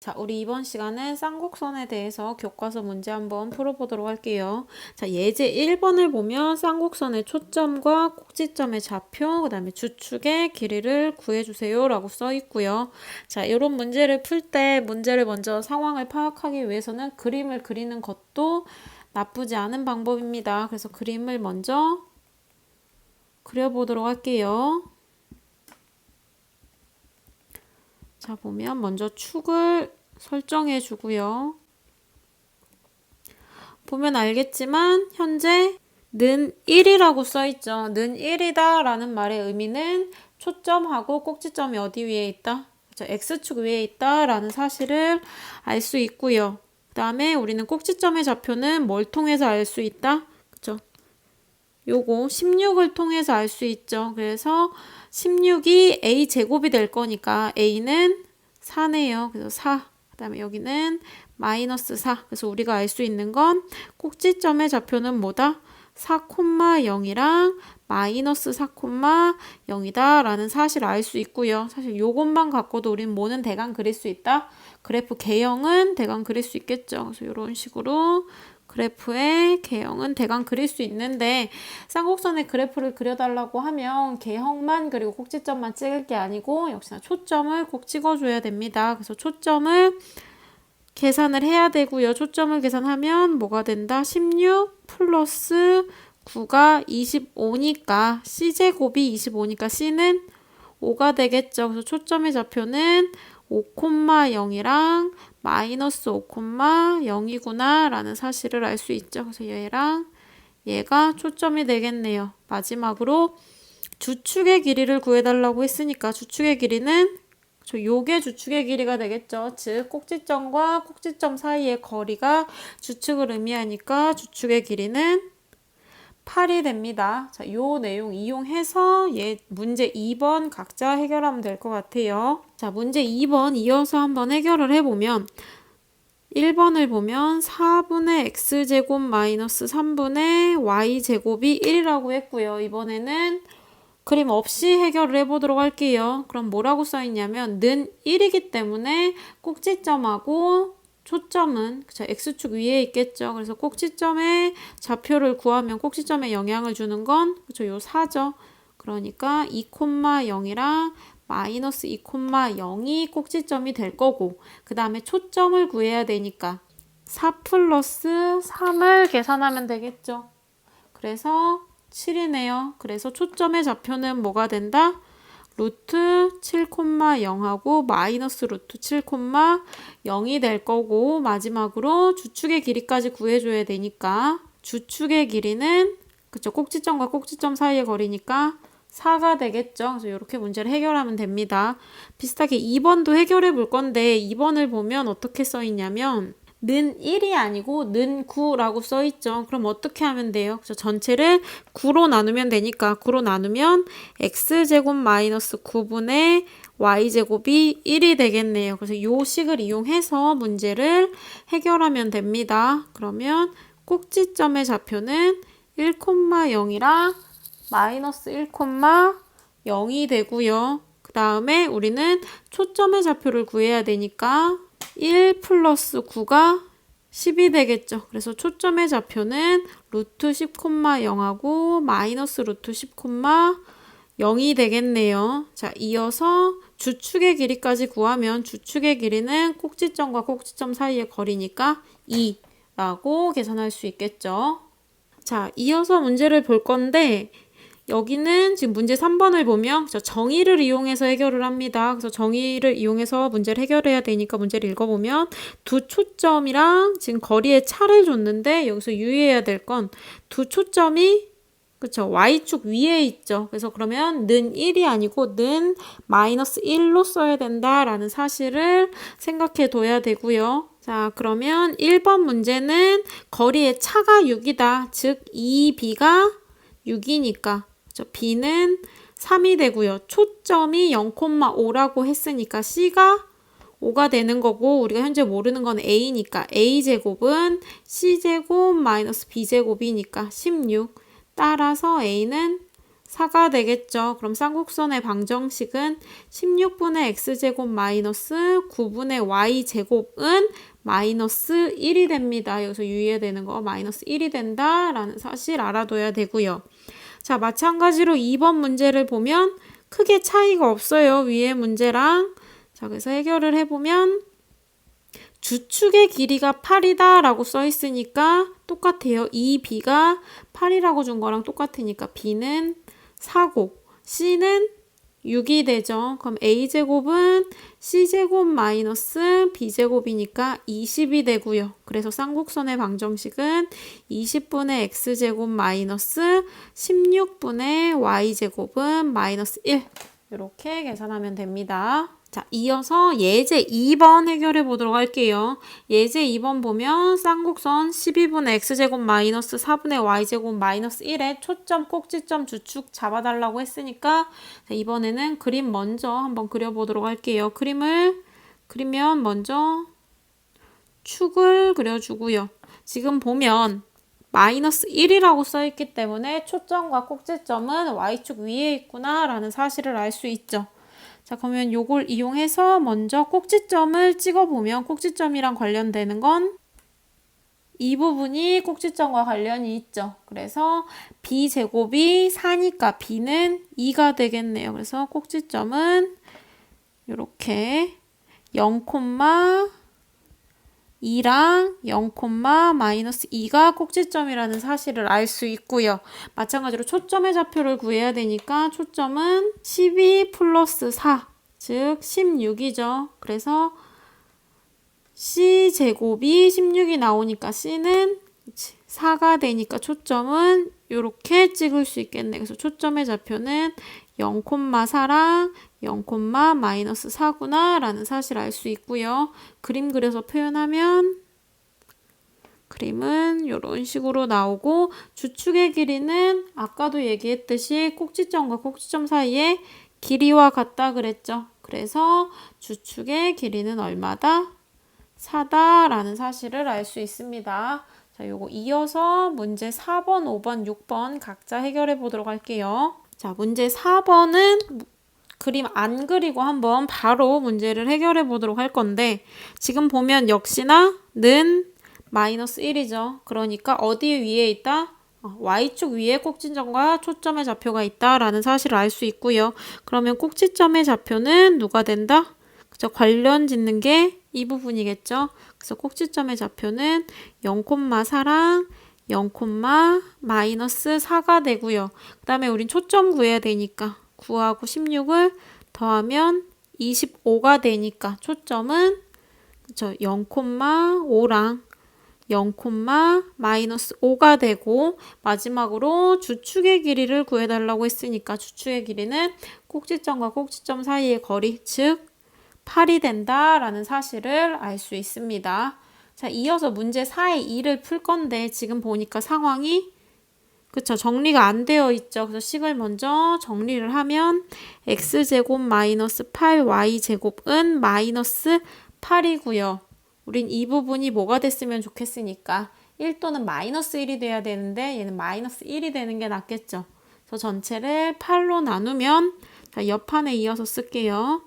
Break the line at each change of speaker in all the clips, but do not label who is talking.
자, 우리 이번 시간은 쌍곡선에 대해서 교과서 문제 한번 풀어보도록 할게요. 자, 예제 1번을 보면 쌍곡선의 초점과 꼭지점의 좌표, 그 다음에 주축의 길이를 구해주세요 라고 써 있고요. 자, 이런 문제를 풀 때 문제를 먼저 상황을 파악하기 위해서는 그림을 그리는 것도 나쁘지 않은 방법입니다. 그래서 그림을 먼저 그려보도록 할게요. 자, 보면 먼저 축을 설정해 주고요. 보면 알겠지만 현재 는 1이라고 써 있죠. 는 1이다 라는 말의 의미는 초점하고 꼭지점이 어디 위에 있다? 그렇죠? X축 위에 있다 라는 사실을 알 수 있고요. 그 다음에 우리는 꼭지점의 좌표는 뭘 통해서 알 수 있다? 그렇죠? 요거 16을 통해서 알 수 있죠. 그래서 16이 A제곱이 될 거니까 A는 4네요. 그래서 4. 그 다음에 여기는 마이너스 4. 그래서 우리가 알 수 있는 건 꼭지점의 좌표는 뭐다? 4,0이랑 마이너스 4,0이다 라는 사실을 알 수 있고요. 사실 요것만 갖고도 우리는 뭐는 대강 그릴 수 있다? 그래프 개형은 대강 그릴 수 있겠죠. 그래서 이런 식으로 그래프의 개형은 대강 그릴 수 있는데 쌍곡선의 그래프를 그려달라고 하면 개형만 그리고 꼭지점만 찍을 게 아니고 역시나 초점을 꼭 찍어줘야 됩니다. 그래서 초점을 계산을 해야 되고요. 초점을 계산하면 뭐가 된다? 16 플러스 9가 25니까 C제곱이 25니까 C는 5가 되겠죠. 그래서 초점의 좌표는 5,0이랑 마이너스 5,0이구나 라는 사실을 알 수 있죠. 그래서 얘랑 얘가 초점이 되겠네요. 마지막으로 주축의 길이를 구해달라고 했으니까 주축의 길이는 요게 주축의 길이가 되겠죠. 즉 꼭지점과 꼭지점 사이의 거리가 주축을 의미하니까 주축의 길이는 8이 됩니다. 자, 요 내용 이용해서 문제 2번 각자 해결하면 될 것 같아요. 자, 문제 2번 이어서 한번 해결을 해보면 1번을 보면 4분의 x제곱 마이너스 3분의 y제곱이 1이라고 했고요. 이번에는 그림 없이 해결을 해보도록 할게요. 그럼 뭐라고 써있냐면 는 1이기 때문에 꼭지점하고 초점은 그쵸, X축 위에 있겠죠. 그래서 꼭지점의 좌표를 구하면 꼭지점에 영향을 주는 건 그쵸, 요 4죠. 그러니까 2,0이랑 마이너스 2,0이 꼭지점이 될 거고 그 다음에 초점을 구해야 되니까 4 플러스 3을 계산하면 되겠죠. 그래서 7이네요. 그래서 초점의 좌표는 뭐가 된다? 루트 7,0하고 마이너스 루트 7,0이 될 거고 마지막으로 주축의 길이까지 구해줘야 되니까 주축의 길이는 그쵸 꼭지점과 꼭지점 사이의 거리니까 4가 되겠죠. 그래서 이렇게 문제를 해결하면 됩니다. 비슷하게 2번도 해결해 볼 건데 2번을 보면 어떻게 써 있냐면 는 1이 아니고 는 9라고 써 있죠. 그럼 어떻게 하면 돼요? 그래서 전체를 9로 나누면 되니까 9로 나누면 x제곱 마이너스 9분의 y제곱이 1이 되겠네요. 그래서 이 식을 이용해서 문제를 해결하면 됩니다. 그러면 꼭지점의 좌표는 1,0이랑 마이너스 1,0이 되고요. 그 다음에 우리는 초점의 좌표를 구해야 되니까 1 플러스 9가 10이 되겠죠. 그래서 초점의 좌표는 루트 10,0하고 마이너스 루트 10,0이 되겠네요. 자, 이어서 주축의 길이까지 구하면 주축의 길이는 꼭지점과 꼭지점 사이의 거리니까 2라고 계산할 수 있겠죠. 자, 이어서 문제를 볼 건데 여기는 지금 문제 3번을 보면 정의를 이용해서 해결을 합니다. 그래서 정의를 이용해서 문제를 해결해야 되니까 문제를 읽어보면 두 초점이랑 지금 거리의 차를 줬는데 여기서 유의해야 될 건 두 초점이 그쵸 y축 위에 있죠. 그래서 그러면 는 1이 아니고 는 마이너스 1로 써야 된다라는 사실을 생각해 둬야 되고요. 자, 그러면 1번 문제는 거리의 차가 6이다. 즉 2b가 6이니까 B는 3이 되고요. 초점이 0,5라고 했으니까 C가 5가 되는 거고 우리가 현재 모르는 건 A니까 A제곱은 C제곱 마이너스 B제곱이니까 16. 따라서 A는 4가 되겠죠. 그럼 쌍곡선의 방정식은 16분의 x제곱 마이너스 9분의 y제곱은 마이너스 1이 됩니다. 여기서 유의해야 되는 거 마이너스 1이 된다라는 사실 알아둬야 되고요. 자, 마찬가지로 2번 문제를 보면 크게 차이가 없어요. 위에 문제랑. 자, 그래서 해결을 해보면 주축의 길이가 8이다 라고 써 있으니까 똑같아요. 이 b가 8이라고 준 거랑 똑같으니까 b는 4고 c는 6이 되죠. 그럼 a제곱은 c제곱 마이너스 b제곱이니까 20이 되고요. 그래서 쌍곡선의 방정식은 20분의 x제곱 마이너스 16분의 y제곱은 마이너스 1 이렇게 계산하면 됩니다. 자, 이어서 예제 2번 해결해 보도록 할게요. 예제 2번 보면 쌍곡선 12분의 x제곱 마이너스 4분의 y제곱 마이너스 1에 초점, 꼭지점, 주축 잡아달라고 했으니까 자, 이번에는 그림 먼저 한번 그려보도록 할게요. 그림을 그리면 먼저 축을 그려주고요. 지금 보면 마이너스 1이라고 써있기 때문에 초점과 꼭지점은 y축 위에 있구나 라는 사실을 알 수 있죠. 자, 그러면 요걸 이용해서 먼저 꼭지점을 찍어보면 꼭지점이랑 관련되는 건 이 부분이 꼭지점과 관련이 있죠. 그래서 b제곱이 4니까 b는 2가 되겠네요. 그래서 꼭지점은 이렇게 0,2랑 0, 마이너스 2가 꼭지점이라는 사실을 알 수 있고요. 마찬가지로 초점의 좌표를 구해야 되니까 초점은 12 플러스 4, 즉 16이죠. 그래서 c제곱이 16이 나오니까 c는 4가 되니까 초점은 이렇게 찍을 수 있겠네. 그래서 초점의 좌표는 0,4랑 0, 마이너스 4구나 라는 사실을 알 수 있고요. 그림 그려서 표현하면 그림은 이런 식으로 나오고 주축의 길이는 아까도 얘기했듯이 꼭지점과 꼭지점 사이에 길이와 같다 그랬죠. 그래서 주축의 길이는 얼마다? 4다 라는 사실을 알 수 있습니다. 자, 요거 이어서 문제 4번, 5번, 6번 각자 해결해 보도록 할게요. 자, 문제 4번은 그림 안 그리고 한번 바로 문제를 해결해 보도록 할 건데 지금 보면 역시나 는 마이너스 1이죠. 그러니까 어디 위에 있다? y축 위에 꼭지점과 초점의 좌표가 있다라는 사실을 알 수 있고요. 그러면 꼭지점의 좌표는 누가 된다? 그죠? 관련 짓는 게 이 부분이겠죠. 그래서 꼭지점의 좌표는 0,4랑 0, 마이너스 4가 되고요. 그 다음에 우린 초점 구해야 되니까 9하고 16을 더하면 25가 되니까 초점은 그쵸? 0,5랑 0, 마이너스 5가 되고 마지막으로 주축의 길이를 구해달라고 했으니까 주축의 길이는 꼭지점과 꼭지점 사이의 거리 즉 8이 된다라는 사실을 알 수 있습니다. 자, 이어서 문제 4의 2를 풀 건데 지금 보니까 상황이 그쵸 정리가 안 되어 있죠. 그래서 식을 먼저 정리를 하면 x제곱 마이너스 8y제곱은 마이너스 8이고요. 우린 이 부분이 뭐가 됐으면 좋겠으니까 1 또는 마이너스 1이 돼야 되는데 얘는 마이너스 1이 되는 게 낫겠죠. 그래서 전체를 8로 나누면 자, 옆판에 이어서 쓸게요.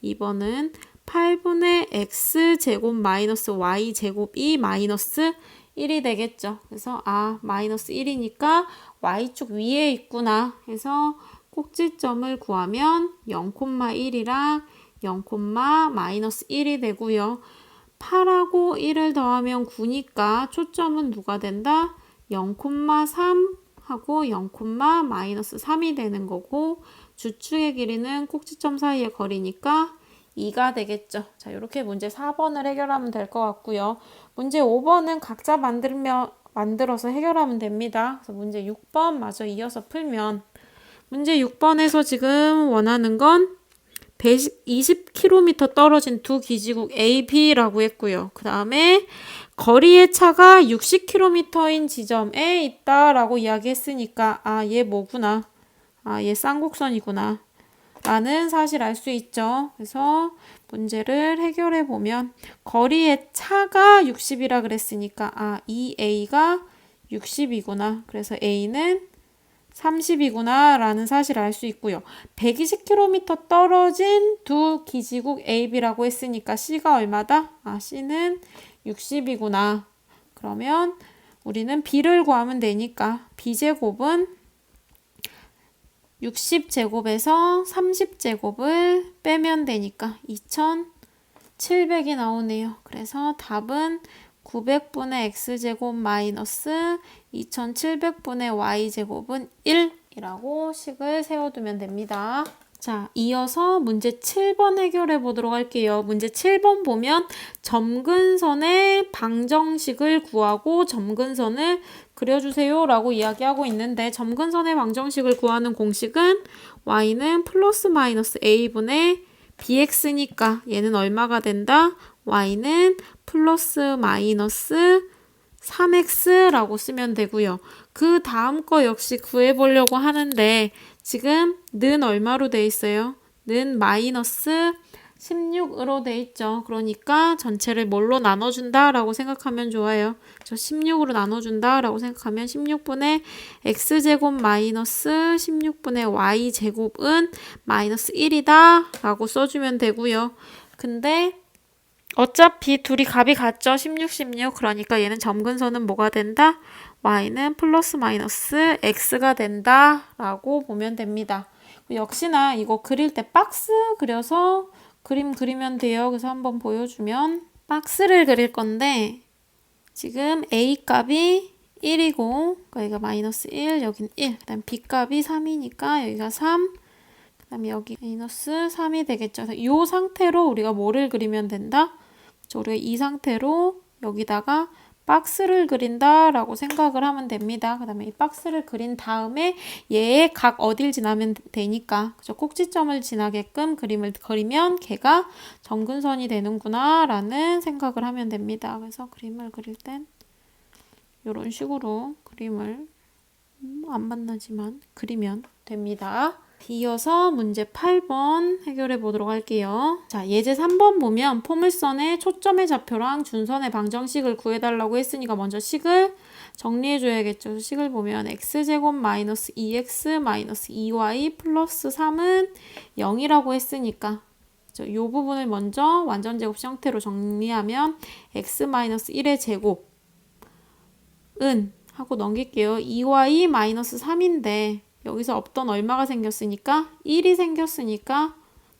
2번은 8분의 x제곱 마이너스 y제곱이 마이너스 1이 되겠죠. 그래서 마이너스 1이니까 y축 위에 있구나 해서 꼭지점을 구하면 0,1이랑 0, 마이너스 1이 되고요. 8하고 1을 더하면 9니까 초점은 누가 된다? 0,3 하고 0, 마이너스 3이 되는 거고 주축의 길이는 꼭지점 사이의 거리니까 2가 되겠죠. 자, 이렇게 문제 4번을 해결하면 될 것 같고요. 문제 5번은 각자 만들어서 해결하면 됩니다. 그래서 문제 6번 마저 이어서 풀면 문제 6번에서 지금 원하는 건 120km 떨어진 두 기지국 A, B라고 했고요. 그 다음에 거리의 차가 60km인 지점에 있다라고 이야기했으니까 얘 뭐구나. 얘 쌍곡선이구나. 라는 사실 알 수 있죠. 그래서 문제를 해결해 보면 거리의 차가 60이라 그랬으니까 이 A가 60이구나. 그래서 A는 30이구나 라는 사실을 알 수 있고요. 120km 떨어진 두 기지국 A, B라고 했으니까 C가 얼마다? C는 60이구나. 그러면 우리는 B를 구하면 되니까 B제곱은 60제곱에서 30제곱을 빼면 되니까 2700이 나오네요. 그래서 답은 900분의 x제곱 마이너스 2700분의 y제곱은 1이라고 식을 세워두면 됩니다. 자, 이어서 문제 7번 해결해 보도록 할게요. 문제 7번 보면 점근선의 방정식을 구하고 점근선을 그려주세요 라고 이야기하고 있는데, 점근선의 방정식을 구하는 공식은 y는 플러스 마이너스 a분의 bx니까 얘는 얼마가 된다? y는 플러스 마이너스 3x라고 쓰면 되고요. 그 다음 거 역시 구해보려고 하는데 지금 는 얼마로 돼 있어요? 는 마이너스 16으로 돼 있죠. 그러니까 전체를 뭘로 나눠준다 라고 생각하면 좋아요. 저 16으로 나눠준다 라고 생각하면 16분의 x제곱 마이너스 16분의 y제곱은 마이너스 1이다 라고 써주면 되고요. 근데 어차피 둘이 값이 같죠. 16, 16. 그러니까 얘는 점근선은 뭐가 된다? y는 플러스 마이너스 x가 된다 라고 보면 됩니다. 역시나 이거 그릴 때 박스 그려서 그림 그리면 돼요. 그래서 한번 보여주면, 박스를 그릴 건데 지금 a 값이 1이고 여기가 마이너스 1, 여긴 1, 그 다음 b 값이 3이니까 여기가 3, 그 다음에 여기 마이너스 3이 되겠죠. 그래서 이 상태로 우리가 뭐를 그리면 된다? 우리가 이 상태로 여기다가 박스를 그린다 라고 생각을 하면 됩니다. 그 다음에 이 박스를 그린 다음에 얘의 각 어딜 지나면 되니까, 그죠? 꼭지점을 지나게끔 그림을 그리면 걔가 점근선이 되는구나 라는 생각을 하면 됩니다. 그래서 그림을 그릴 땐 이런 식으로 그림을 안 만나지만 그리면 됩니다. 이어서 문제 8번 해결해 보도록 할게요. 자, 예제 3번 보면 포물선의 초점의 좌표랑 준선의 방정식을 구해달라고 했으니까 먼저 식을 정리해 줘야겠죠. 식을 보면 x제곱 마이너스 2x 마이너스 2y 플러스 3은 0이라고 했으니까 이 부분을 먼저 완전제곱식 형태로 정리하면 x 마이너스 1의 제곱은 하고 넘길게요. 2y 마이너스 3인데 여기서 없던 얼마가 생겼으니까 1이 생겼으니까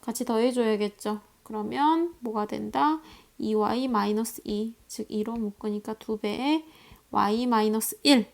같이 더해줘야겠죠. 그러면 뭐가 된다? 2y-2, 즉 2로 묶으니까 2배의 y-1.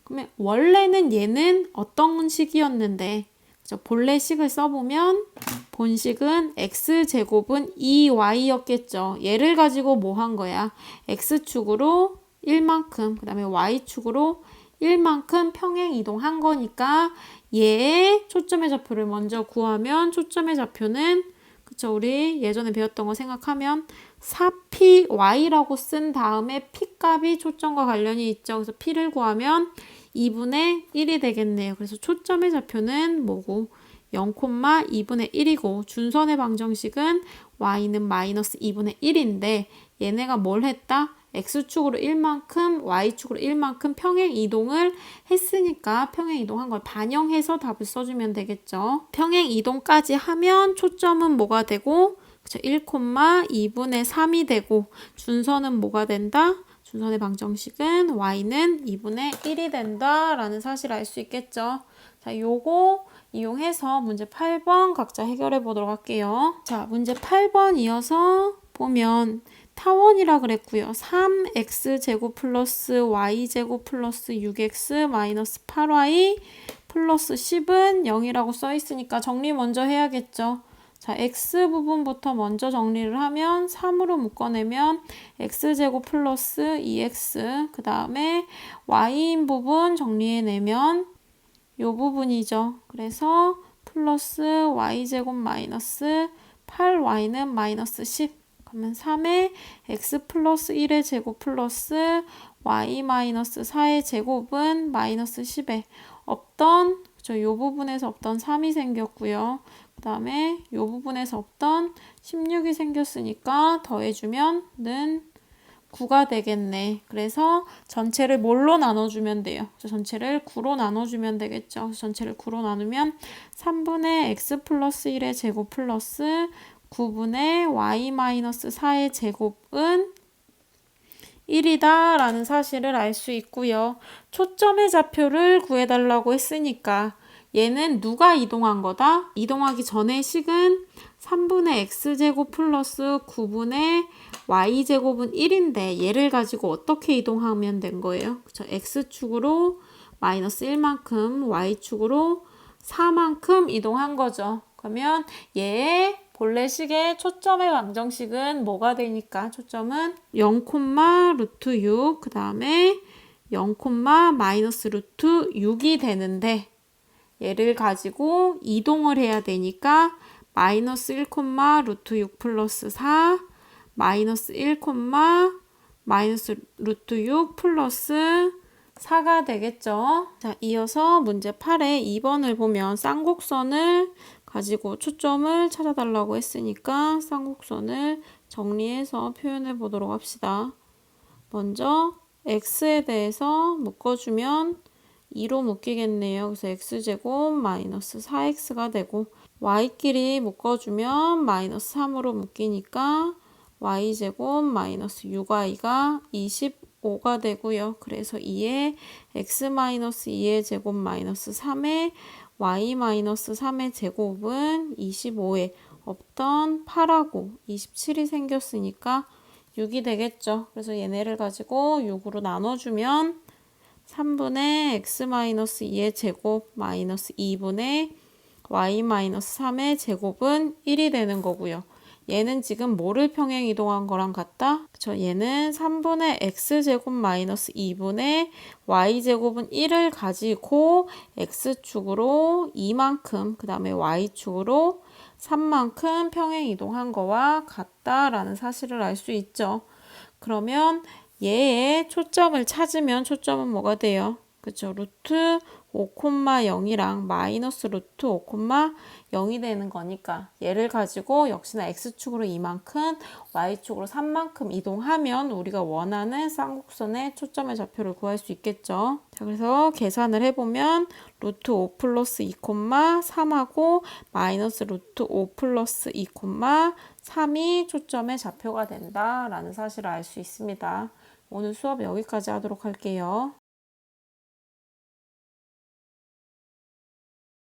그러면 원래는 얘는 어떤 식이었는데, 그죠? 본래 식을 써보면 본식은 x제곱은 2y였겠죠. 얘를 가지고 뭐 한 거야? x축으로 1만큼, 그 다음에 y축으로 1만큼 평행 이동한 거니까 얘의 초점의 좌표를 먼저 구하면 초점의 좌표는, 그쵸, 우리 예전에 배웠던 거 생각하면 4py라고 쓴 다음에 p 값이 초점과 관련이 있죠. 그래서 p를 구하면 2분의 1이 되겠네요. 그래서 초점의 좌표는 뭐고? 0,2분의 1이고 준선의 방정식은 y는 마이너스 2분의 1인데 얘네가 뭘 했다? x축으로 1만큼, y축으로 1만큼 평행 이동을 했으니까 평행 이동한 걸 반영해서 답을 써주면 되겠죠. 평행 이동까지 하면 초점은 뭐가 되고, 그쵸? 1,2분의 3이 되고, 준선은 뭐가 된다? 준선의 방정식은 y는 2분의 1이 된다라는 사실을 알 수 있겠죠. 자, 요거 이용해서 문제 8번 각자 해결해 보도록 할게요. 자, 문제 8번 이어서 보면 타원이라 그랬고요. 3x제곱 플러스 y제곱 플러스 6x 마이너스 8y 플러스 10은 0이라고 써 있으니까 정리 먼저 해야겠죠. 자, x 부분부터 먼저 정리를 하면 3으로 묶어내면 x제곱 플러스 2x, 그 다음에 y인 부분 정리해내면 요 부분이죠. 그래서 플러스 y제곱 마이너스 8y는 마이너스 10. 그러면 3의 x 플러스 1의 제곱 플러스 y 마이너스 4의 제곱은 마이너스 10에 없던, 그쵸, 요 부분에서 없던 3이 생겼고요. 그 다음에 요 부분에서 없던 16이 생겼으니까 더해주면 는 9가 되겠네. 그래서 전체를 뭘로 나눠주면 돼요? 전체를 9로 나눠주면 되겠죠. 그래서 전체를 9로 나누면 3분의 x 플러스 1의 제곱 플러스 9분의 y 마이너스 4의 제곱은 1이다 라는 사실을 알 수 있고요. 초점의 좌표를 구해달라고 했으니까 얘는 누가 이동한 거다? 이동하기 전의 식은 3분의 x제곱 플러스 9분의 y제곱은 1인데 얘를 가지고 어떻게 이동하면 된 거예요? 그쵸? x축으로 마이너스 1만큼 y축으로 4만큼 이동한 거죠. 그러면 얘의 본래 식의 초점의 방정식은 뭐가 되니까 초점은 0, 루트 6, 그 다음에 0, 마이너스 루트 6이 되는데 얘를 가지고 이동을 해야 되니까 마이너스 1, 루트 6 플러스 4, 마이너스 1, 마이너스 루트 6 플러스 4가 되겠죠. 자, 이어서 문제 8의 2번을 보면 쌍곡선을 가지고 초점을 찾아달라고 했으니까 쌍곡선을 정리해서 표현해 보도록 합시다. 먼저 x에 대해서 묶어주면 2로 묶이겠네요. 그래서 x제곱 마이너스 4x가 되고 y끼리 묶어주면 마이너스 3으로 묶이니까 y제곱 마이너스 6y가 25가 되고요. 그래서 2의 x 마이너스 2의 제곱 마이너스 3의 y 마이너스 3의 제곱은 25에 없던 8하고 27이 생겼으니까 6이 되겠죠. 그래서 얘네를 가지고 6으로 나눠주면 3분의 x 마이너스 2의 제곱 마이너스 2분의 y 마이너스 3의 제곱은 1이 되는 거고요. 얘는 지금 뭐를 평행 이동한 거랑 같다? 그쵸? 얘는 3분의 x제곱 마이너스 2분의 y제곱은 1을 가지고 x축으로 2만큼, 그 다음에 y축으로 3만큼 평행 이동한 거와 같다라는 사실을 알 수 있죠. 그러면 얘의 초점을 찾으면 초점은 뭐가 돼요? 그쵸? 루트 5,0이랑 마이너스 루트 5,0이 되는 거니까 얘를 가지고 역시나 x축으로 이만큼 y축으로 3만큼 이동하면 우리가 원하는 쌍곡선의 초점의 좌표를 구할 수 있겠죠. 자, 그래서 계산을 해보면 루트 5 플러스 2, 3하고 마이너스 루트 5 플러스 2, 3이 초점의 좌표가 된다라는 사실을 알 수 있습니다. 오늘 수업 여기까지 하도록 할게요.